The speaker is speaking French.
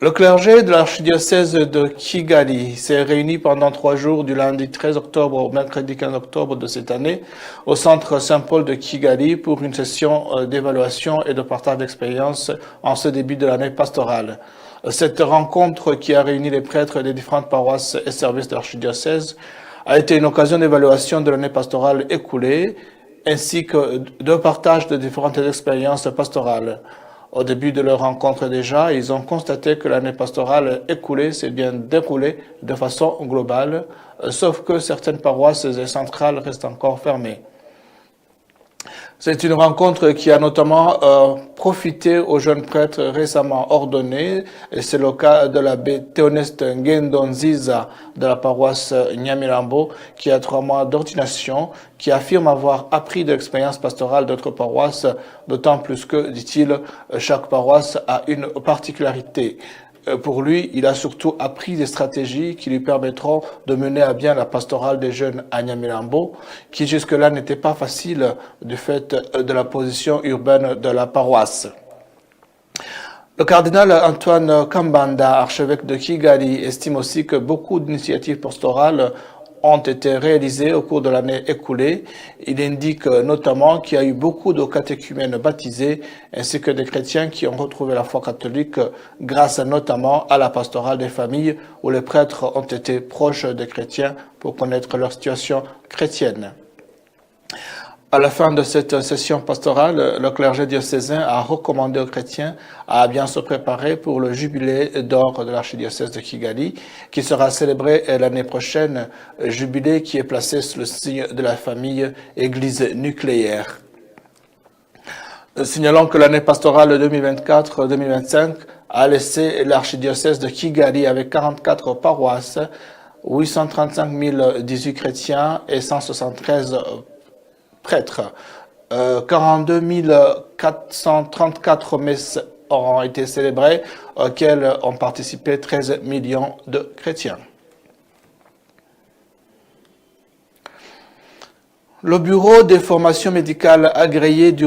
Le clergé de l'archidiocèse de Kigali s'est réuni pendant 3 jours du lundi 13 octobre au mercredi 15 octobre de cette année au centre Saint-Paul de Kigali pour une session d'évaluation et de partage d'expérience en ce début de l'année pastorale. Cette rencontre qui a réuni les prêtres des différentes paroisses et services de l'archidiocèse a été une occasion d'évaluation de l'année pastorale écoulée ainsi que de partage de différentes expériences pastorales. Au début de leur rencontre déjà, ils ont constaté que l'année pastorale écoulée s'est bien déroulée de façon globale, sauf que certaines paroisses et centrales restent encore fermées. C'est une rencontre qui a notamment profité aux jeunes prêtres récemment ordonnés, et c'est le cas de l'abbé Théoneste Ngendonziza de la paroisse Nyamirambo, qui a 3 mois d'ordination, qui affirme avoir appris de l'expérience pastorale d'autres paroisses, d'autant plus que, dit-il, chaque paroisse a une particularité. Pour lui, il a surtout appris des stratégies qui lui permettront de mener à bien la pastorale des jeunes à Nyamirambo, qui jusque-là n'était pas facile du fait de la position urbaine de la paroisse. Le cardinal Antoine Kambanda, archevêque de Kigali, estime aussi que beaucoup d'initiatives pastorales ont été réalisées au cours de l'année écoulée. Il indique notamment qu'il y a eu beaucoup de catéchumènes baptisés ainsi que des chrétiens qui ont retrouvé la foi catholique grâce notamment à la pastorale des familles où les prêtres ont été proches des chrétiens pour connaître leur situation chrétienne. À la fin de cette session pastorale, le clergé diocésain a recommandé aux chrétiens à bien se préparer pour le jubilé d'or de l'archidiocèse de Kigali, qui sera célébré l'année prochaine, jubilé qui est placé sous le signe de la famille Église nucléaire. Signalons que l'année pastorale 2024-2025 a laissé l'archidiocèse de Kigali avec 44 paroisses, 835 018 chrétiens et 173 prêtres. 42 434 messes auront été célébrées, auxquelles ont participé 13 millions de chrétiens. Le Bureau des formations médicales agréées du